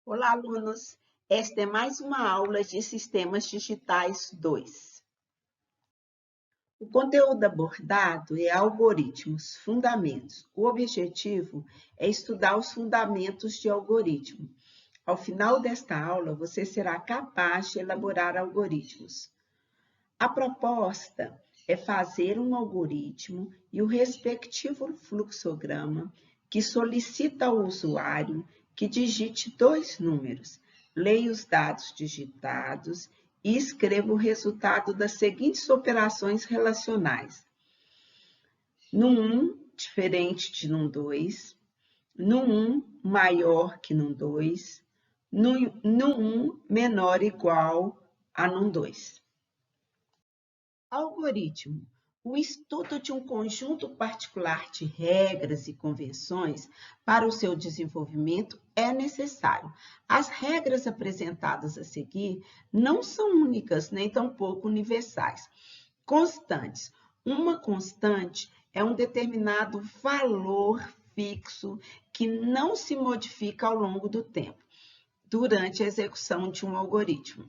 Olá, alunos! Esta é mais uma aula de Sistemas Digitais 2. O conteúdo abordado é algoritmos, fundamentos. O objetivo é estudar os fundamentos de algoritmo. Ao final desta aula, você será capaz de elaborar algoritmos. A proposta é fazer um algoritmo e o respectivo fluxograma que solicita ao usuário que digite 2 números, leia os dados digitados e escreva o resultado das seguintes operações relacionais. Num 1, diferente de num 2, num 1, maior que num 2, num 1, menor ou igual a num 2. Algoritmo: o estudo de um conjunto particular de regras e convenções para o seu desenvolvimento é necessário. As regras apresentadas a seguir não são únicas nem tampouco universais. Constantes: uma constante é um determinado valor fixo que não se modifica ao longo do tempo, durante a execução de um algoritmo.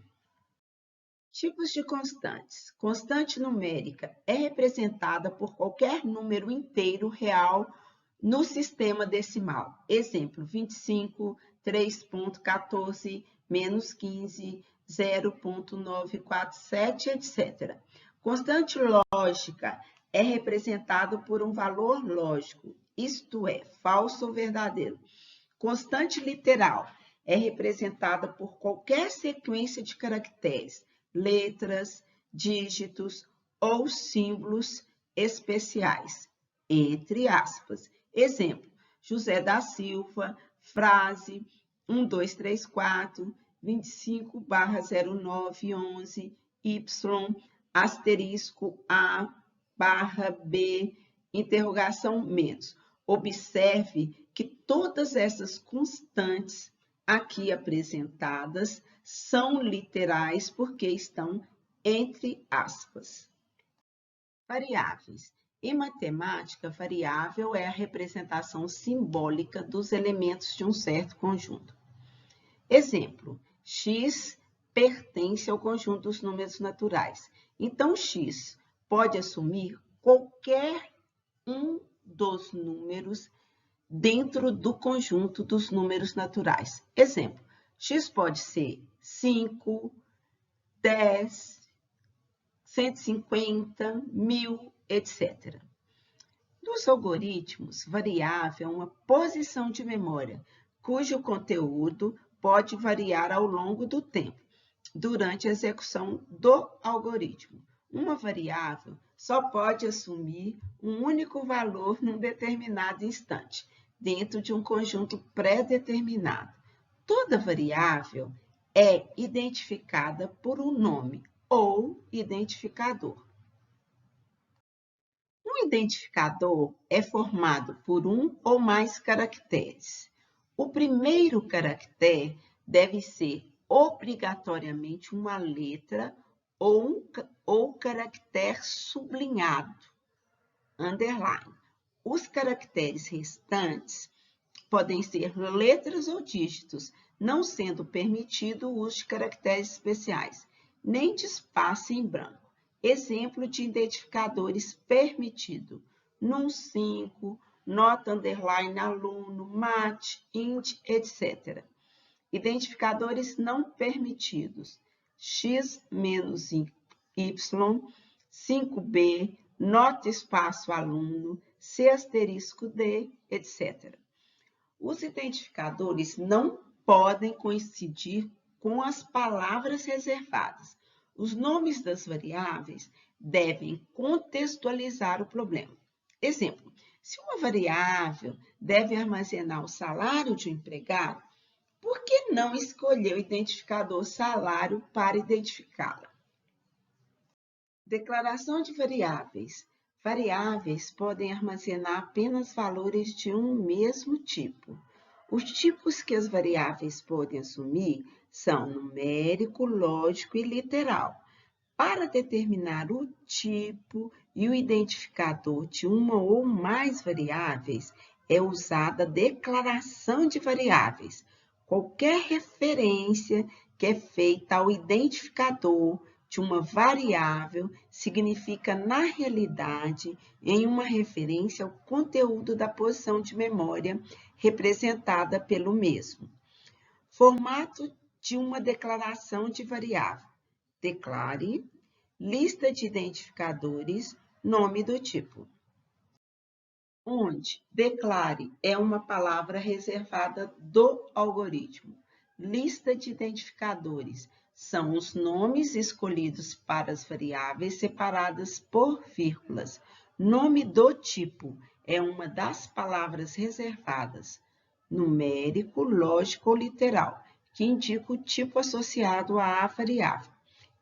Tipos de constantes. Constante numérica é representada por qualquer número inteiro real no sistema decimal. Exemplo, 25, 3.14, menos 15, 0.947, etc. Constante lógica é representada por um valor lógico, isto é, falso ou verdadeiro. Constante literal é representada por qualquer sequência de caracteres, letras, dígitos ou símbolos especiais, entre aspas. Exemplo, José da Silva, frase 1234, 25/0911, Y, asterisco A, barra B, interrogação menos. Observe que todas essas constantes aqui apresentadas são literais porque estão entre aspas. Variáveis. Em matemática, variável é a representação simbólica dos elementos de um certo conjunto. Exemplo, x pertence ao conjunto dos números naturais. Então, x pode assumir qualquer um dos números dentro do conjunto dos números naturais. Exemplo, x pode ser 5, 10, 150, 1000, etc. Nos algoritmos, variável é uma posição de memória, cujo conteúdo pode variar ao longo do tempo, durante a execução do algoritmo. Uma variável só pode assumir um único valor num determinado instante, dentro de um conjunto pré-determinado. Toda variável é identificada por um nome ou identificador. Um identificador é formado por um ou mais caracteres. O primeiro caractere deve ser obrigatoriamente uma letra ou caractere sublinhado, underline. Os caracteres restantes podem ser letras ou dígitos, não sendo permitido o uso de caracteres especiais, nem de espaço em branco. Exemplo de identificadores permitido: num5, nota underline aluno, mate, int, etc. Identificadores não permitidos: x menos y, 5b, nota espaço aluno, c asterisco d, etc. Os identificadores não podem coincidir com as palavras reservadas. Os nomes das variáveis devem contextualizar o problema. Exemplo, se uma variável deve armazenar o salário de um empregado, por que não escolher o identificador salário para identificá-la? Declaração de variáveis. Variáveis podem armazenar apenas valores de um mesmo tipo. Os tipos que as variáveis podem assumir são numérico, lógico e literal. Para determinar o tipo e o identificador de uma ou mais variáveis, é usada a declaração de variáveis, Qualquer referência que é feita ao identificador de uma variável significa, na realidade, em uma referência ao conteúdo da posição de memória representada pelo mesmo. Formato de uma declaração de variável. Declare, lista de identificadores, nome do tipo. Onde declare é uma palavra reservada do algoritmo. Lista de identificadores são os nomes escolhidos para as variáveis separadas por vírgulas. Nome do tipo é uma das palavras reservadas, numérico, lógico ou literal, que indica o tipo associado à variável.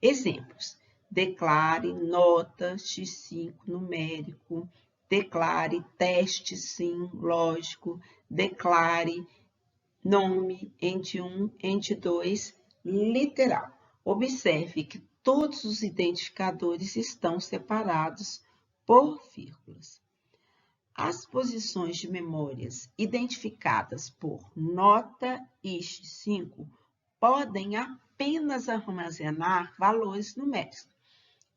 Exemplos: declare, nota, x5, numérico, declare, teste, sim, lógico, declare, nome, ente 1, ente 2, literal. Observe que todos os identificadores estão separados por vírgulas. As posições de memórias identificadas por nota e x5 podem apenas armazenar valores numéricos.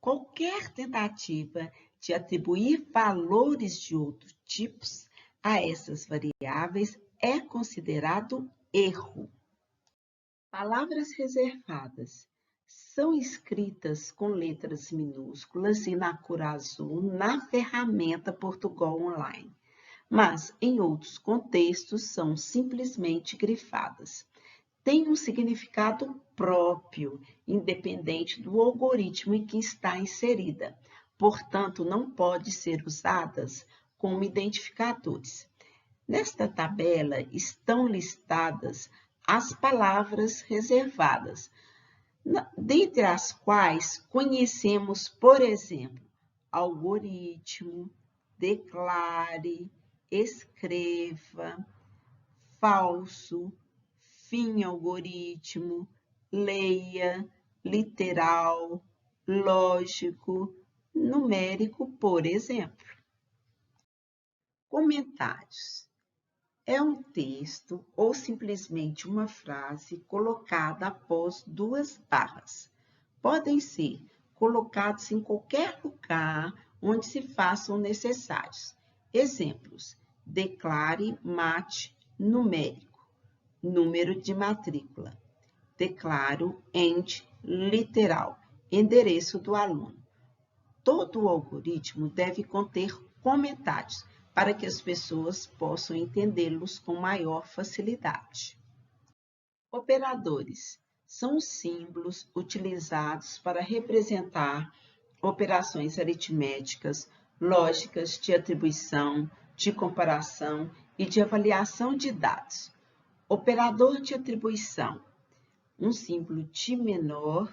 Qualquer tentativa de atribuir valores de outros tipos a essas variáveis é considerado erro. Palavras reservadas são escritas com letras minúsculas e na cor azul na ferramenta Portugal Online, mas em outros contextos são simplesmente grifadas. Tem um significado próprio, independente do algoritmo em que está inserida, portanto, não pode ser usadas como identificadores. Nesta tabela estão listadas as palavras reservadas, dentre as quais conhecemos, por exemplo, algoritmo, declare, escreva, falso, fim algoritmo, leia, literal, lógico, numérico, por exemplo. Comentários. É um texto ou simplesmente uma frase colocada após duas barras. Podem ser colocados em qualquer lugar onde se façam necessários. Exemplos: declare mate numérico, número de matrícula. Declaro ente literal, endereço do aluno. Todo o algoritmo deve conter comentários para que as pessoas possam entendê-los com maior facilidade. Operadores são símbolos utilizados para representar operações aritméticas, lógicas de atribuição, de comparação e de avaliação de dados. Operador de atribuição, um símbolo de menor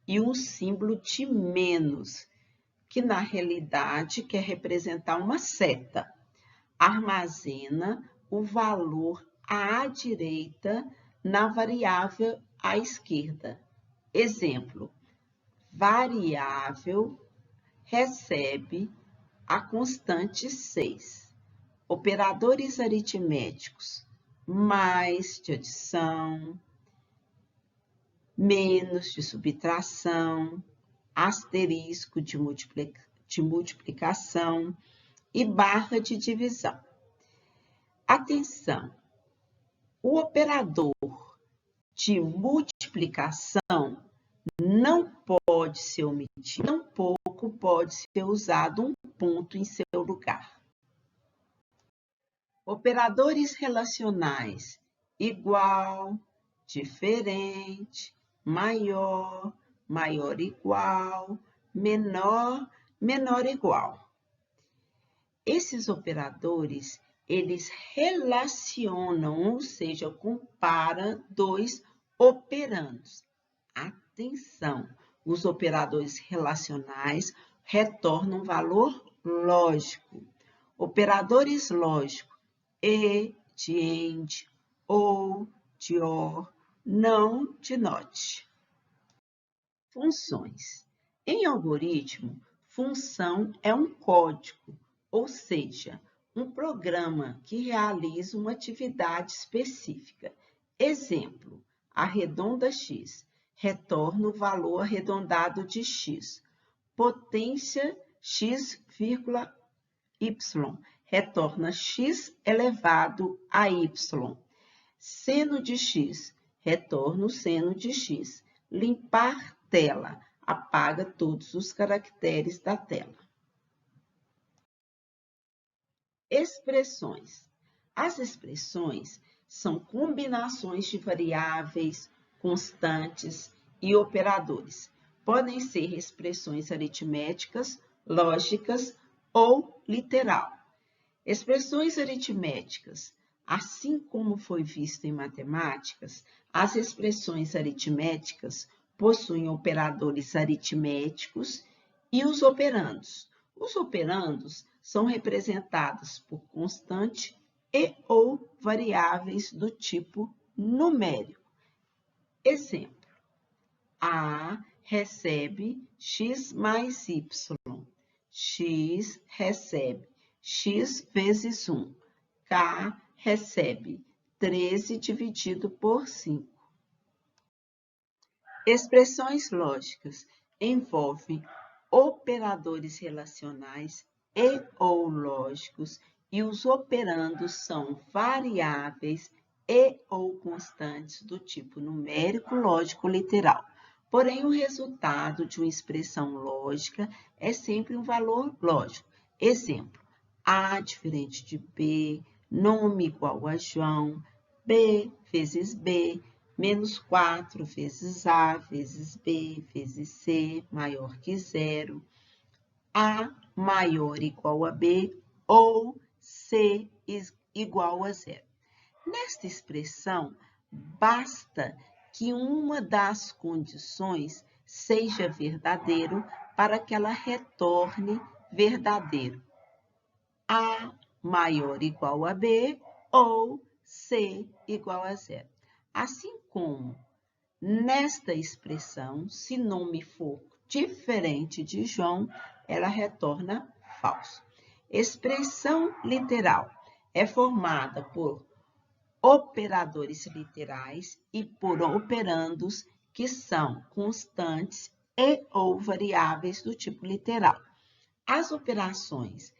e um símbolo de menos, que na realidade quer representar uma seta. Armazena o valor à direita na variável à esquerda. Exemplo: variável recebe a constante 6. Operadores aritméticos: mais de adição, menos de subtração, asterisco de multiplicação e barra de divisão. Atenção! O operador de multiplicação não pode ser omitido, tampouco pode ser usado um ponto em seu lugar. Operadores relacionais: igual, diferente, maior, maior igual, menor, menor igual. Esses operadores, eles relacionam, ou seja, comparam dois operandos. Atenção, os operadores relacionais retornam valor lógico. Operadores lógicos, e, de AND, ou, de OR, não de NOT. Funções. Em algoritmo, função é um código, ou seja, um programa que realiza uma atividade específica. Exemplo, arredonda x, retorna o valor arredondado de x. Potência x, y, retorna x elevado a y. Seno de x, retorna o seno de x. Limpar tela, apaga todos os caracteres da tela. Expressões. As expressões são combinações de variáveis, constantes e operadores. Podem ser expressões aritméticas, lógicas ou literal. Expressões aritméticas. Assim como foi visto em matemáticas, as expressões aritméticas possuem operadores aritméticos e os operandos. Os operandos são representados por constante e ou variáveis do tipo numérico. Exemplo, A recebe x mais y, x recebe x vezes 1, K recebe 13 dividido por 5. Expressões lógicas envolvem operadores relacionais e ou lógicos e os operandos são variáveis e ou constantes do tipo numérico, lógico, literal. Porém, o resultado de uma expressão lógica é sempre um valor lógico. Exemplo, A diferente de B, nome igual a João, B vezes B, menos 4 vezes A vezes B vezes C maior que zero, A maior ou igual a B ou C igual a zero. Nesta expressão, basta que uma das condições seja verdadeiro para que ela retorne verdadeiro. A maior ou igual a B ou C igual a zero. Assim como nesta expressão, se nome for diferente de João, ela retorna falso. Expressão literal é formada por operadores literais e por operandos que são constantes e ou variáveis do tipo literal. As operações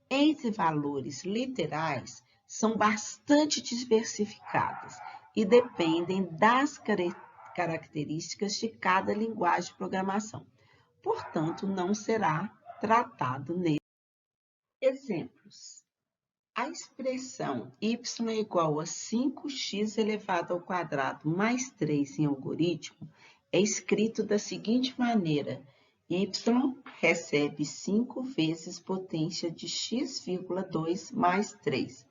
entre valores literais são bastante diversificadas e dependem das características de cada linguagem de programação. Portanto, não será tratado nesse. Exemplos. A expressão y é igual a 5x elevado ao quadrado mais 3 em algoritmo é escrito da seguinte maneira: y recebe 5 vezes potência de x,2 mais 3,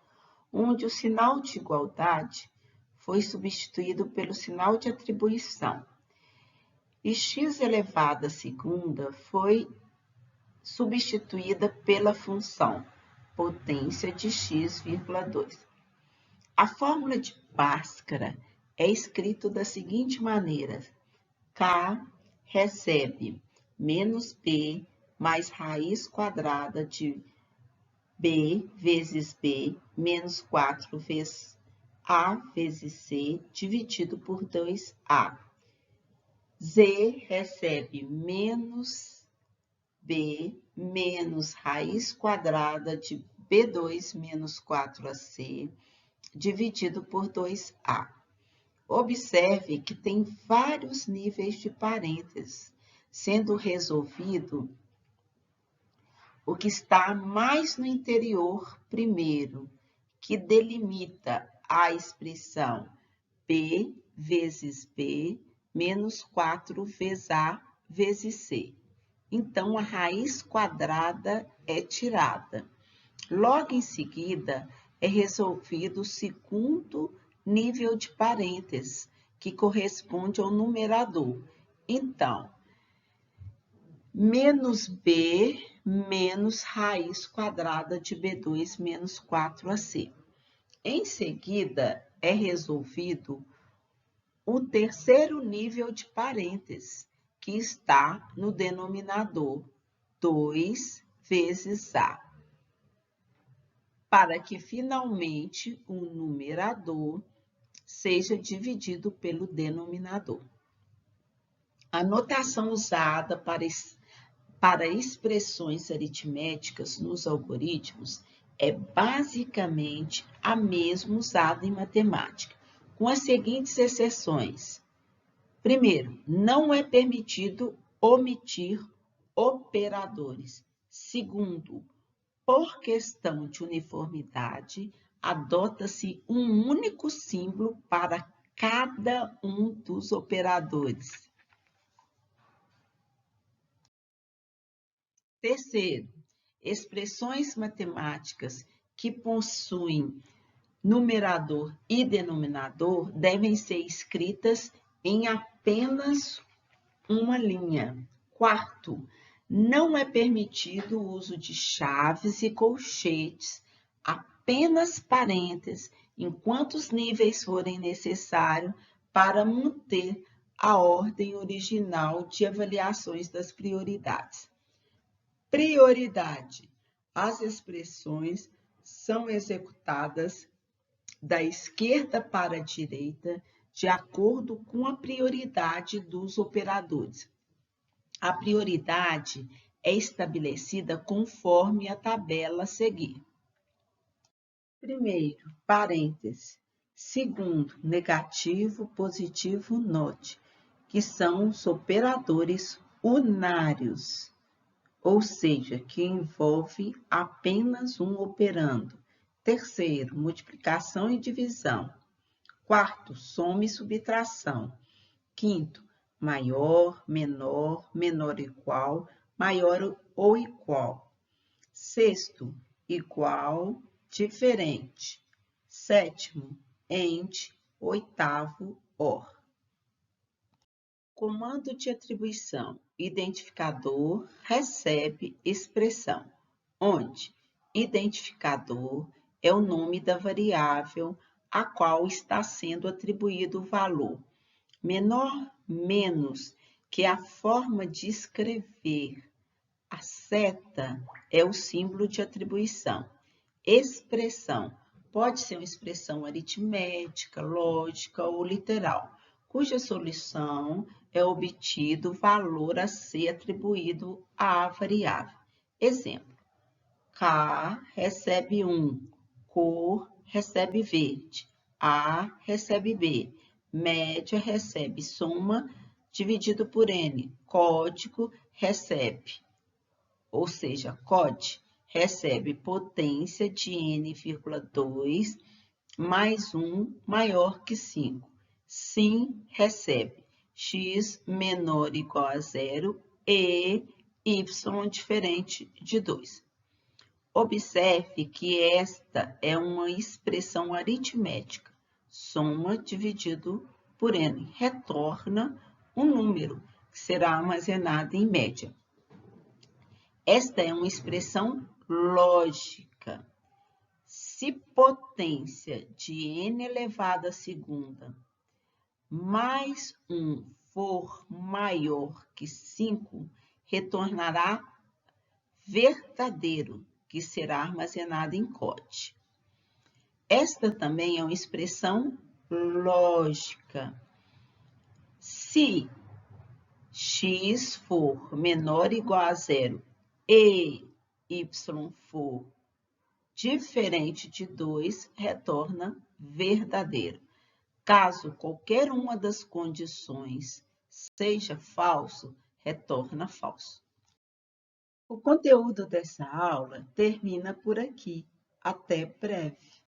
onde o sinal de igualdade foi substituído pelo sinal de atribuição. E x elevado à segunda foi substituída pela função potência de x,2. A fórmula de Bhaskara é escrita da seguinte maneira: K recebe menos B mais raiz quadrada de B vezes B menos 4 vezes A vezes C dividido por 2A. Z recebe menos B menos raiz quadrada de B2 menos 4AC dividido por 2A. Observe que tem vários níveis de parênteses, sendo resolvido o que está mais no interior primeiro, que delimita a expressão B vezes B menos 4 vezes A vezes C. Então, a raiz quadrada é tirada. Logo em seguida, é resolvido o segundo nível de parênteses, que corresponde ao numerador. Então, menos B menos raiz quadrada de B2 menos 4AC. Em seguida, é resolvido o terceiro nível de parênteses, que está no denominador 2 vezes A, para que finalmente o numerador seja dividido pelo denominador. A notação usada para expressões aritméticas nos algoritmos é basicamente a mesma usada em matemática, com as seguintes exceções. Primeiro, não é permitido omitir operadores. Segundo, por questão de uniformidade, adota-se um único símbolo para cada um dos operadores. Terceiro, expressões matemáticas que possuem numerador e denominador devem ser escritas em apenas uma linha. Quarto, não é permitido o uso de chaves e colchetes, apenas parênteses, enquanto os níveis forem necessários para manter a ordem original de avaliações das prioridades. Prioridade. As expressões são executadas da esquerda para a direita, de acordo com a prioridade dos operadores. A prioridade é estabelecida conforme a tabela a seguir. Primeiro, parênteses. Segundo, negativo, positivo, note, que são os operadores unários, ou seja, que envolve apenas um operando. Terceiro, multiplicação e divisão. Quarto, soma e subtração. Quinto, maior, menor, menor igual, maior ou igual. Sexto, igual, diferente. Sétimo, end. Oitavo, or. Comando de atribuição. Identificador recebe expressão, onde identificador é o nome da variável a qual está sendo atribuído o valor. Menor, menos, que é a forma de escrever. A seta é o símbolo de atribuição. Expressão pode ser uma expressão aritmética, lógica ou literal, cuja solução é obtido o valor a ser atribuído à variável. Exemplo, K recebe 1, cor recebe verde, A recebe B, média recebe soma dividido por N, código recebe, ou seja, COD, recebe potência de N,2 mais 1 maior que 5. Sim recebe x menor ou igual a 0 e y diferente de 2. Observe que esta é uma expressão aritmética. Soma dividido por n retorna um número que será armazenado em média. Esta é uma expressão lógica. Se potência de n elevado à segunda mais 1 for maior que 5, retornará verdadeiro, que será armazenado em COD. Esta também é uma expressão lógica. Se x for menor ou igual a 0 e y for diferente de 2, retorna verdadeiro. Caso qualquer uma das condições seja falso, retorna falso. O conteúdo dessa aula termina por aqui. Até breve.